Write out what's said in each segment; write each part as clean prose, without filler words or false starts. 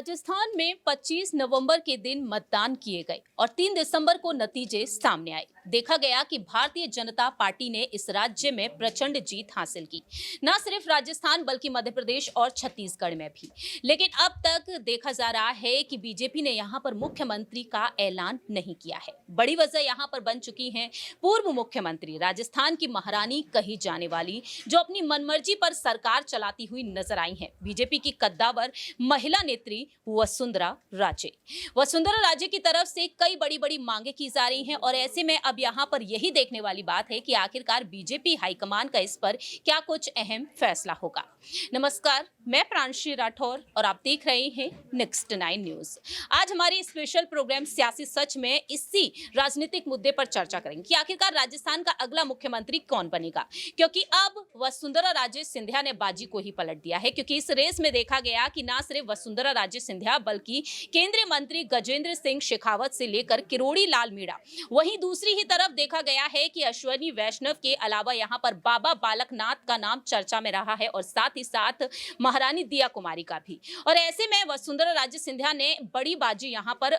राजस्थान में 25 नवंबर के दिन मतदान किए गए और 3 दिसंबर को नतीजे सामने आए। देखा गया कि भारतीय जनता पार्टी ने इस राज्य में प्रचंड जीत हासिल की, न सिर्फ राजस्थान बल्कि मध्य प्रदेश और छत्तीसगढ़ में भी। लेकिन अब तक देखा जा रहा है कि बीजेपी ने यहां पर मुख्यमंत्री का ऐलान नहीं किया है। बड़ी वजह यहां पर बन चुकी है पूर्व मुख्यमंत्री, राजस्थान की महारानी कही जाने वाली, जो अपनी मनमर्जी पर सरकार चलाती हुई नजर आई है, बीजेपी की कद्दावर महिला नेत्री वसुंधरा राजे। वसुंधरा राजे की तरफ से कई बड़ी बड़ी मांगे की जा रही हैं और ऐसे में अब यहां पर यही देखने वाली बात है कि आखिरकार बीजेपी हाईकमान का इस पर क्या कुछ अहम फैसला होगा। नमस्कार, मैं प्रांशी राठौर और आप देख रहे हैं नेक्स्ट 9 न्यूज। आज हमारी स्पेशल प्रोग्राम सियासी सच में इसी राजनीतिक मुद्दे पर चर्चा करेंगे कि आखिरकार राजस्थान का अगला मुख्यमंत्री कौन बनेगा, क्योंकि अब वसुंधरा राजे सिंधिया ने बाजी को ही पलट दिया है। क्योंकि इस रेस में देखा गया कि ना सिर्फ वसुंधरा राजे सिंधिया बल्कि केंद्रीय मंत्री गजेंद्र सिंह शेखावत से लेकर किरोड़ी लाल मीणा, वहीं दूसरी ही तरफ देखा गया है कि अश्वनी वैष्णव के अलावा यहां पर बाबा बालकनाथ का नाम चर्चा में रहा है और साथ ही साथ महारानी दिया कुमारी का भी। और ऐसे में वसुंधरा राजे सिंधिया ने बड़ी बाजी यहां पर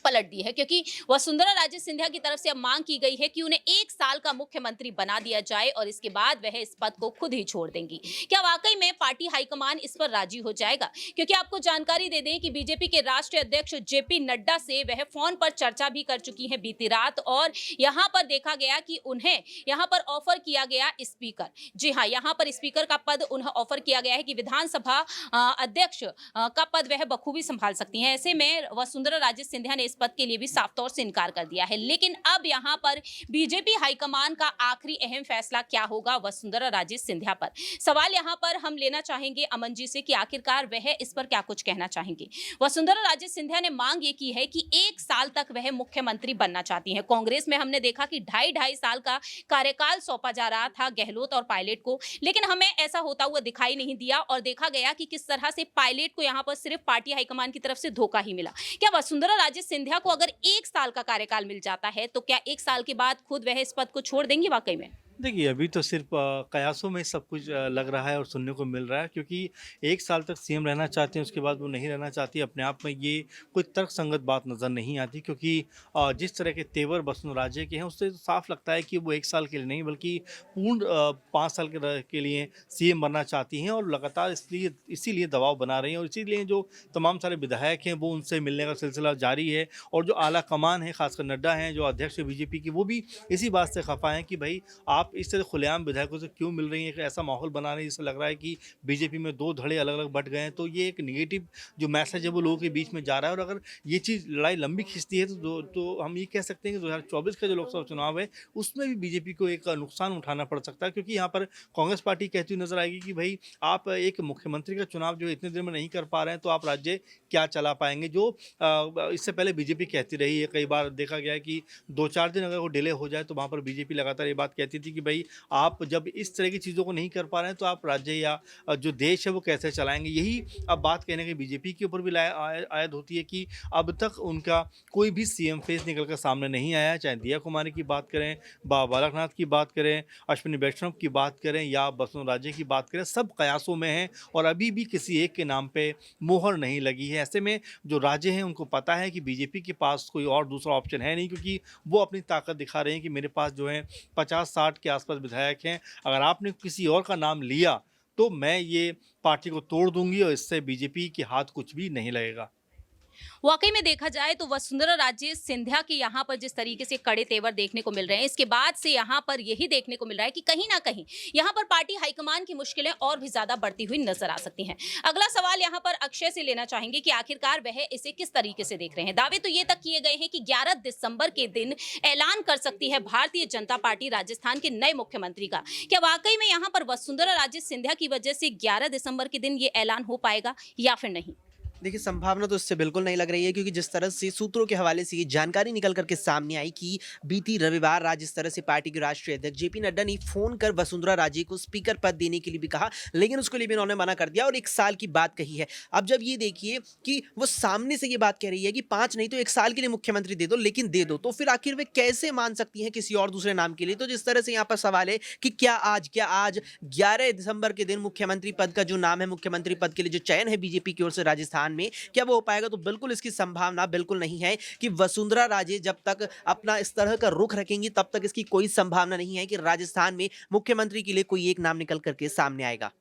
पलट दी है, क्योंकि वसुंधरा राजे सिंधिया की तरफ से अब मांग की गई है कि उन्हें 1 साल का मुख्यमंत्री बना दिया जाए और इसके बाद वह इस पद को खुद ही छोड़ देंगी। क्या वाकई में पार्टी हाईकमान इस पर राजी हो जाएगा? क्योंकि आपको जानकारी दे दें कि बीजेपी के राष्ट्रीय अध्यक्ष जेपी नड्डा से वह फोन पर चर्चा भी कर चुकी हैं बीती रात और यहां पर देखा गया कि उन्हें यहां पर ऑफर किया गया स्पीकर। जी हां, यहां पर स्पीकर का पद उन्हें ऑफर किया गया है कि विधानसभा अध्यक्ष का पद वह बखूबी संभाल सकती हैं। ऐसे में वसुंधरा राजे सिंधिया ने इस पद के लिए भी साफ तौर से इनकार कर दिया है। लेकिन अब यहां पर बीजेपी हाईकमान का आखिरी अहम फैसला क्या होगा वसुंधरा राजे सिंधिया पर? सवाल यहां पर हम लेना चाहेंगे अमन जी से कि आखिरकार वह इस पर क्या कुछ कहना चाहेंगे। वसुंधरा राजे सिंधिया ने मांग ये की है कि 1 साल तक वह मुख्यमंत्री बनना चाहती हैं। कांग्रेस में हमने देखा कि 2.5 साल का कार्यकाल सौंपा जा रहा था गहलोत और पायलट को, लेकिन हमें ऐसा होता हुआ दिखाई नहीं दिया और देखा गया कि किस तरह से पायलट को यहां पर सिर्फ पार्टी हाईकमान की तरफ से धोखा ही मिला। क्या वसुंधरा राजे सिंधिया को अगर 1 साल का कार्यकाल मिल जाता है तो क्या 1 साल के बाद खुद वह इस पद को छोड़ देंगी वाकई में? देखिए, अभी तो सिर्फ़ कयासों में सब कुछ लग रहा है और सुनने को मिल रहा है, क्योंकि 1 साल तक सीएम रहना चाहते हैं, उसके बाद वो नहीं रहना चाहती। अपने आप में ये कोई तर्कसंगत बात नज़र नहीं आती, क्योंकि जिस तरह के तेवर वसुंधरा राजे के हैं, उससे साफ लगता है कि वो 1 साल के लिए नहीं बल्कि पूर्ण 5 साल के लिए सीएम बनना चाहती हैं और लगातार इसीलिए दबाव बना रही हैं और इसीलिए जो तमाम सारे विधायक हैं, वो उनसे मिलने का सिलसिला जारी है और जो आला कमान है, खासकर नड्डा हैं, जो अध्यक्ष है बीजेपी की, वो भी इसी बात से खफा हैं कि भई आप इस तरह खुलेआम विधायकों से क्यों मिल रही हैं? एक ऐसा माहौल बना रही है जिससे लग रहा है कि बीजेपी में 2 धड़े अलग-अलग बँट गए हैं। तो ये एक नेगेटिव जो मैसेज है वो लोगों के बीच में जा रहा है और अगर ये चीज़ लड़ाई लंबी खींचती है तो हम ये कह सकते हैं कि 2024 का जो लोकसभा चुनाव है उसमें भी बीजेपी को एक नुकसान उठाना पड़ सकता है, क्योंकि यहाँ पर कांग्रेस पार्टी कहती हुई नज़र आएगी कि भई आप एक मुख्यमंत्री का चुनाव जो इतने दिन में नहीं कर पा रहे हैं तो आप राज्य क्या चला पाएँगे? जो इससे पहले बीजेपी कहती रही है। कई बार देखा गया है कि 2-4 दिन अगर वो डिले हो जाए तो वहाँ पर बीजेपी लगातार ये बात कहती थी कि भई आप जब इस तरह की चीज़ों को नहीं कर पा रहे हैं तो आप राज्य या जो देश है वो कैसे चलाएँगे? यही अब बात कहने की बीजेपी के ऊपर भी आयद होती है कि अब तक उनका कोई भी सीएम फेस निकल कर सामने नहीं आया है। चाहे दिया कुमारी की बात करें, बाबा बालकनाथ की बात करें, अश्विनी वैष्णव की बात करें या वसुंधरा राजे की बात करें, सब कयासों में हैं और अभी भी किसी एक के नाम पे मोहर नहीं लगी है। ऐसे में जो राजे हैं उनको पता है कि बीजेपी के पास कोई और दूसरा ऑप्शन है नहीं, क्योंकि वो अपनी ताकत दिखा रहे हैं कि मेरे पास जो है 50-60 के आसपास विधायक हैं। अगर आपने किसी और का नाम लिया तो मैं ये पार्टी को तोड़ दूंगी और इससे बीजेपी के हाथ कुछ भी नहीं लगेगा। वाकई में देखा जाए तो वसुंधरा राजे सिंधिया के यहाँ पर जिस तरीके से कड़े तेवर देखने को मिल रहे हैं, इसके बाद से यहाँ पर यही देखने को मिल रहा है कि कहीं ना कहीं यहाँ पर पार्टी हाईकमान की मुश्किलें और भी ज्यादा बढ़ती हुई नजर आ सकती हैं। अगला सवाल यहाँ पर अक्षय से लेना चाहेंगे कि आखिरकार वह इसे किस तरीके से देख रहे हैं। दावे तो ये तक किए गए हैं कि 11 दिसंबर के दिन ऐलान कर सकती है भारतीय जनता पार्टी राजस्थान के नए मुख्यमंत्री का। क्या वाकई में यहाँ पर वसुंधरा राजे सिंधिया की वजह से 11 दिसंबर के दिन ये ऐलान हो पाएगा या फिर नहीं? देखिए, संभावना तो इससे बिल्कुल नहीं लग रही है, क्योंकि जिस तरह से सूत्रों के हवाले से ये जानकारी निकल करके सामने आई कि बीती रविवार आज जिस तरह से पार्टी के राष्ट्रीय अध्यक्ष जेपी नड्डा ने फोन कर वसुंधरा राजे को स्पीकर पद देने के लिए भी कहा, लेकिन उसके लिए भी उन्होंने मना कर दिया और 1 साल की बात कही है। अब जब ये देखिए कि वो सामने से ये बात कह रही है कि 5 नहीं तो 1 साल के लिए मुख्यमंत्री दे दो, लेकिन दे दो, तो फिर आखिर वे कैसे मान सकती हैं किसी और दूसरे नाम के लिए? तो जिस तरह से यहाँ पर सवाल है कि क्या आज 11 दिसंबर के दिन मुख्यमंत्री पद का जो नाम है, मुख्यमंत्री पद के लिए जो चयन है बीजेपी की ओर से राजस्थान राजस्थान में। क्या वो हो पाएगा? तो बिल्कुल इसकी संभावना बिल्कुल नहीं है कि वसुंधरा राजे जब तक अपना इस तरह का रुख रखेंगी तब तक इसकी कोई संभावना नहीं है कि राजस्थान में मुख्यमंत्री के लिए कोई एक नाम निकल करके सामने आएगा।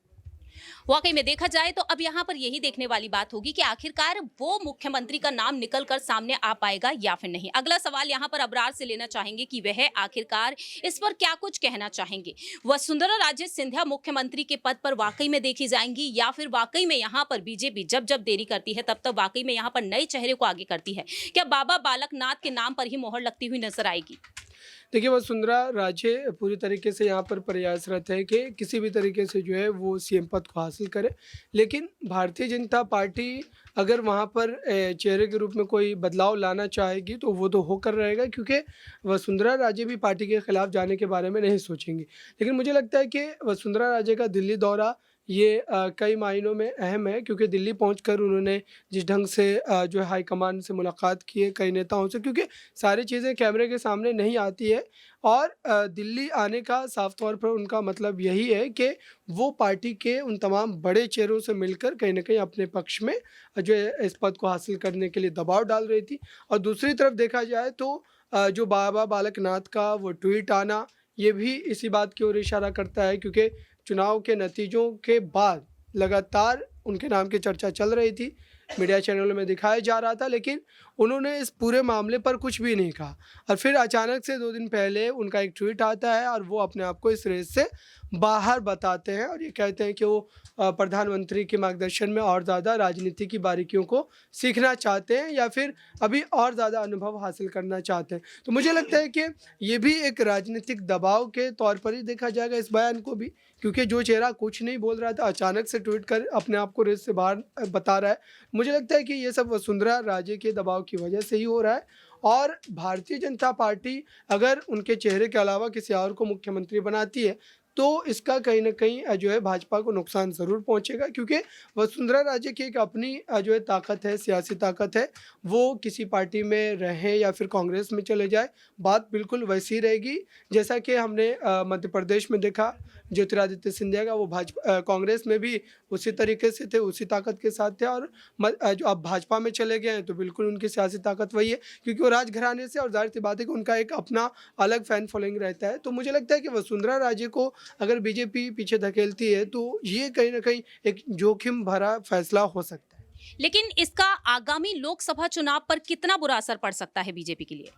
वाकई में देखा जाए तो अब यहाँ पर यही देखने वाली बात होगी कि आखिरकार वो मुख्यमंत्री का नाम निकल कर सामने आ पाएगा या फिर नहीं। अगला सवाल यहाँ पर अबरार से लेना चाहेंगे कि वह आखिरकार इस पर क्या कुछ कहना चाहेंगे। वसुंधरा राजे सिंधिया मुख्यमंत्री के पद पर वाकई में देखी जाएंगी या फिर वाकई में यहाँ पर बीजेपी जब जब देरी करती है तब तब वाकई में यहाँ पर नए चेहरे को आगे करती है। क्या बाबा बालकनाथ के नाम पर ही मोहर लगती हुई नजर आएगी? देखिए, वसुंधरा राजे पूरी तरीके से यहाँ पर प्रयासरत है कि किसी भी तरीके से जो है वो सीएम पद को हासिल करे। लेकिन भारतीय जनता पार्टी अगर वहाँ पर चेहरे के रूप में कोई बदलाव लाना चाहेगी तो वो तो होकर रहेगा, क्योंकि वसुंधरा राजे भी पार्टी के खिलाफ जाने के बारे में नहीं सोचेंगी। लेकिन मुझे लगता है कि वसुंधरा राजे का दिल्ली दौरा ये कई मायनों में अहम है, क्योंकि दिल्ली पहुंचकर उन्होंने जिस ढंग से जो है हाईकमान से मुलाकात की है कई नेताओं से, क्योंकि सारी चीज़ें कैमरे के सामने नहीं आती है। और दिल्ली आने का साफ तौर पर उनका मतलब यही है कि वो पार्टी के उन तमाम बड़े चेहरों से मिलकर कहीं ना कहीं अपने पक्ष में जो है इस पद को हासिल करने के लिए दबाव डाल रही थी। और दूसरी तरफ देखा जाए तो जो बाबा बालकनाथ का वो ट्वीट आना, ये भी इसी बात की ओर इशारा करता है, क्योंकि चुनाव के नतीजों के बाद लगातार उनके नाम की चर्चा चल रही थी, मीडिया चैनलों में दिखाया जा रहा था, लेकिन उन्होंने इस पूरे मामले पर कुछ भी नहीं कहा। और फिर अचानक से 2 दिन पहले उनका एक ट्वीट आता है और वो अपने आप को इस रेस से बाहर बताते हैं और ये कहते हैं कि वो प्रधानमंत्री के मार्गदर्शन में और ज़्यादा राजनीति की बारीकियों को सीखना चाहते हैं या फिर अभी और ज़्यादा अनुभव हासिल करना चाहते हैं। तो मुझे लगता है कि ये भी एक राजनीतिक दबाव के तौर पर ही देखा जाएगा इस बयान को भी, क्योंकि जो चेहरा कुछ नहीं बोल रहा था अचानक से ट्वीट कर अपने आप को रेस से बाहर बता रहा है। मुझे लगता है कि ये सब वसुंधरा राजे के दबाव की वजह से ही हो रहा है। और भारतीय जनता पार्टी अगर उनके चेहरे के अलावा किसी और को मुख्यमंत्री बनाती है तो इसका कहीं ना कहीं जो है भाजपा को नुकसान ज़रूर पहुंचेगा, क्योंकि वसुंधरा राजे की एक अपनी जो है ताकत है, सियासी ताकत है। वो किसी पार्टी में रहे या फिर कांग्रेस में चले जाए, बात बिल्कुल वैसी रहेगी जैसा कि हमने मध्य प्रदेश में देखा। ज्योतिरादित्य सिंधिया का वो भाजपा कांग्रेस में भी उसी तरीके से थे, उसी ताकत के साथ थे, और जो अब भाजपा में चले गए हैं तो बिल्कुल उनकी सियासी ताकत वही है, क्योंकि वो राजघराने से, और जाहिर सी बात है कि उनका एक अपना अलग फैन फॉलोइंग रहता है। तो मुझे लगता है कि वसुंधरा राजे को अगर बीजेपी पीछे धकेलती है तो ये कहीं ना कहीं एक जोखिम भरा फैसला हो सकता है। लेकिन इसका आगामी लोकसभा चुनाव पर कितना बुरा असर पड़ सकता है बीजेपी के लिए?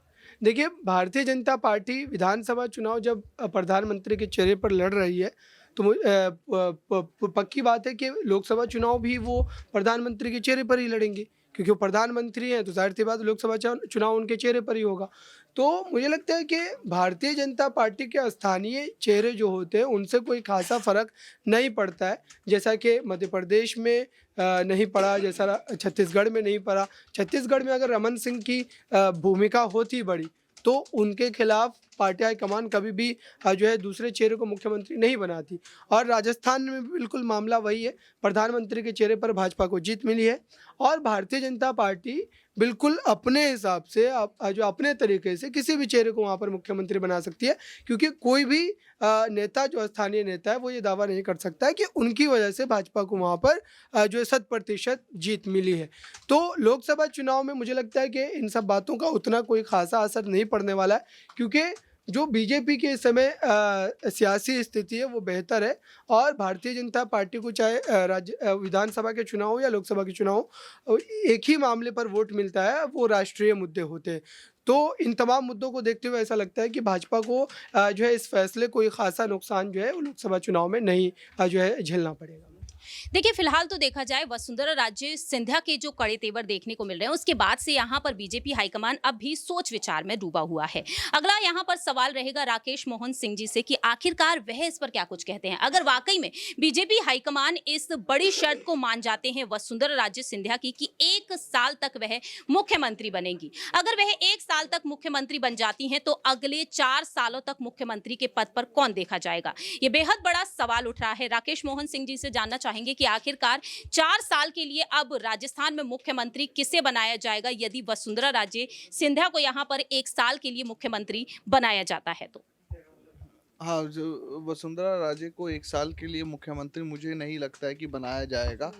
देखिए, भारतीय जनता पार्टी विधानसभा चुनाव जब प्रधानमंत्री के चेहरे पर लड़ रही है तो पक्की बात है कि लोकसभा चुनाव भी वो प्रधानमंत्री के चेहरे पर ही लड़ेंगे, क्योंकि वो प्रधानमंत्री हैं तो जाहिर सी बात लोकसभा चुनाव उनके चेहरे पर ही होगा। तो मुझे लगता है कि भारतीय जनता पार्टी के स्थानीय चेहरे जो होते हैं उनसे कोई खासा फर्क नहीं पड़ता है, जैसा कि मध्य प्रदेश में नहीं पड़ा, जैसा छत्तीसगढ़ में नहीं पड़ा। छत्तीसगढ़ में अगर रमन सिंह की भूमिका होती बड़ी तो उनके खिलाफ पार्टी हाईकमान कभी भी जो है दूसरे चेहरे को मुख्यमंत्री नहीं बनाती। और राजस्थान में भी बिल्कुल मामला वही है, प्रधानमंत्री के चेहरे पर भाजपा को जीत मिली है और भारतीय जनता पार्टी बिल्कुल अपने हिसाब से जो अपने तरीके से किसी भी चेहरे को वहाँ पर मुख्यमंत्री बना सकती है, क्योंकि कोई भी नेता जो स्थानीय नेता है वो ये दावा नहीं कर सकता है कि उनकी वजह से भाजपा को वहाँ पर जो है 100% जीत मिली है। तो लोकसभा चुनाव में मुझे लगता है कि इन सब बातों का उतना कोई खासा असर नहीं पड़ने वाला है, क्योंकि जो बीजेपी के इस समय सियासी स्थिति है वो बेहतर है और भारतीय जनता पार्टी को चाहे राज्य विधानसभा के चुनाव हो या लोकसभा के चुनाव हो, एक ही मामले पर वोट मिलता है, वो राष्ट्रीय मुद्दे होते हैं। तो इन तमाम मुद्दों को देखते हुए ऐसा लगता है कि भाजपा को जो है इस फैसले कोई खासा नुकसान जो है वो लोकसभा चुनाव में नहीं जो है झेलना पड़ेगा। देखिए, फिलहाल तो देखा जाए वसुंधरा राजे सिंधिया के जो कड़े तेवर देखने को मिल रहे हैं उसके बाद से यहाँ पर बीजेपी हाईकमान अब भी सोच विचार में डूबा हुआ है। अगला यहाँ पर सवाल रहेगा राकेश मोहन सिंह जी से कि आखिरकार वह इस पर क्या कुछ कहते हैं। अगर वाकई में बीजेपी हाईकमान इस बड़ी शर्त को मान जाते हैं वसुंधरा राजे सिंधिया की कि 1 साल तक वह मुख्यमंत्री बनेंगी, अगर वह 1 साल तक मुख्यमंत्री बन जाती हैं तो अगले 4 सालों तक मुख्यमंत्री के पद पर कौन देखा जाएगा? ये बेहद बड़ा सवाल उठ रहा है। राकेश मोहन सिंह जी से जानना चाहेंगे कि आखिरकार 4 साल के लिए अब राजस्थान में मुख्यमंत्री किसे बनाया जाएगा यदि वसुंधरा राजे सिंधिया को यहां पर 1 साल के लिए मुख्यमंत्री बनाया जाता है तो? हाँ, जो वसुंधरा राजे को 1 साल के लिए मुख्यमंत्री मुझे नहीं लगता है कि बनाया जाएगा,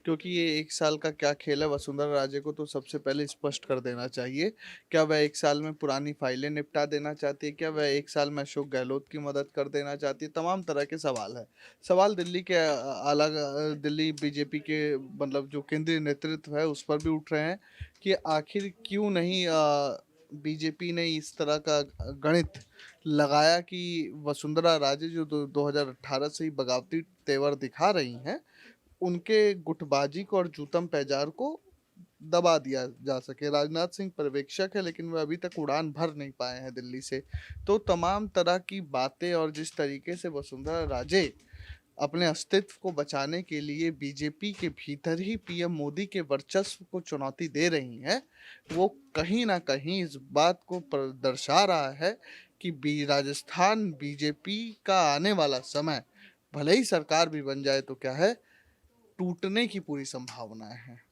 क्योंकि ये 1 साल का क्या खेल है, वसुंधरा राजे को तो सबसे पहले स्पष्ट कर देना चाहिए। क्या वह 1 साल में पुरानी फाइलें निपटा देना चाहती है? क्या वह 1 साल में अशोक गहलोत की मदद कर देना चाहती है? तमाम तरह के सवाल हैं। सवाल दिल्ली के दिल्ली बीजेपी के मतलब जो केंद्रीय नेतृत्व है, उस पर भी उठ रहे हैं कि आखिर क्यों नहीं बीजेपी ने इस तरह का गणित लगाया कि वसुंधरा राजे जो 2018 से ही बगावती तेवर दिखा रही हैं, उनके गुटबाजी को और जूतम पैजार को दबा दिया जा सके। राजनाथ सिंह पर्यवेक्षक है, लेकिन वह अभी तक उड़ान भर नहीं पाए हैं दिल्ली से। तो तमाम तरह की बातें और जिस तरीके से वसुंधरा राजे अपने अस्तित्व को बचाने के लिए बीजेपी के भीतर ही पीएम मोदी के वर्चस्व को चुनौती दे रही हैं, वो कहीं न कहीं इस बात को दर्शा रहा है कि राजस्थान बीजेपी का आने वाला समय, भले ही सरकार भी बन जाए तो क्या है, टूटने की पूरी संभावनाएं हैं।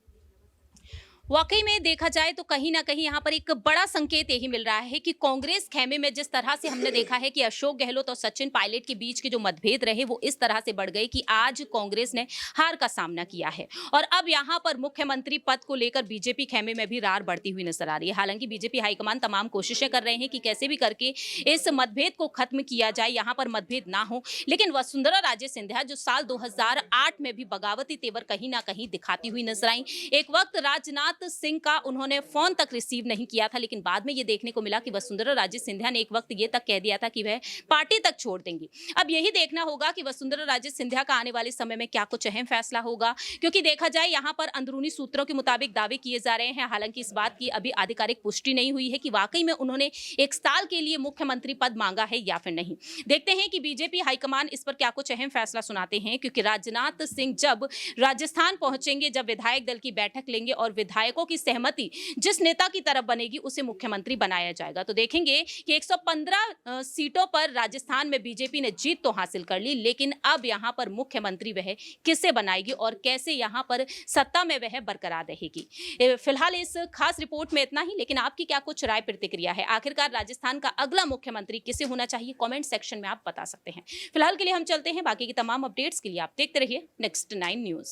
वाकई में देखा जाए तो कहीं ना कहीं यहाँ पर एक बड़ा संकेत यही मिल रहा है कि कांग्रेस खेमे में जिस तरह से हमने देखा है कि अशोक गहलोत और सचिन पायलट के बीच के जो मतभेद रहे वो इस तरह से बढ़ गए कि आज कांग्रेस ने हार का सामना किया है और अब यहाँ पर मुख्यमंत्री पद को लेकर बीजेपी खेमे में भी रार बढ़ती हुई नजर आ रही है। हालांकि बीजेपी हाईकमान तमाम कोशिशें कर रहे हैं कि कैसे भी करके इस मतभेद को खत्म किया जाए, यहाँ पर मतभेद ना हो। लेकिन वसुंधरा राजे सिंधिया जो साल 2008 में भी बगावती तेवर कहीं ना कहीं दिखाती हुई नजर आई। एक वक्त राजनाथ सिंह का उन्होंने फोन तक रिसीव नहीं किया था, लेकिन बाद में ये देखने को मिला कि वसुंधरा राजे सिंधिया ने एक वक्त ये तक कह दिया था कि वह पार्टी तक छोड़ देंगी। अब यही देखना होगा कि वसुंधरा राजे सिंधिया का आने वाले समय में क्या कुछ अहम फैसला होगा, क्योंकि देखा जाए यहाँ पर अंदरूनी सूत्रों के मुताबिक दावे किए जा रहे हैं। हालांकि इस बात की अभी आधिकारिक पुष्टि नहीं हुई है कि वाकई में उन्होंने 1 साल के लिए मुख्यमंत्री पद मांगा है या फिर नहीं। देखते हैं कि बीजेपी हाईकमान इस पर क्या कुछ अहम फैसला सुनाते हैं, क्योंकि राजनाथ सिंह जब राजस्थान पहुंचेंगे, जब विधायक दल की बैठक लेंगे और विधायकों की सहमति जिस नेता की तरफ बनेगी उसे मुख्यमंत्री बनाया जाएगा। तो देखेंगे कि 115 सीटों पर राजस्थान में बीजेपी ने जीत तो हासिल कर ली, लेकिन अब यहां पर मुख्यमंत्री वह किसे बनाएगी और कैसे यहां पर सत्ता में वह बरकरार रहेगी। फिलहाल इस खास रिपोर्ट में इतना ही, लेकिन आपकी क्या कुछ राय प्रतिक्रिया है? आखिरकार राजस्थान का अगला मुख्यमंत्री किसे होना चाहिए? कमेंट सेक्शन में आप बता सकते हैं। फिलहाल के लिए हम चलते हैं, बाकी की तमाम अपडेट्स के लिए आप देखते रहिए नेक्स्ट 9 न्यूज।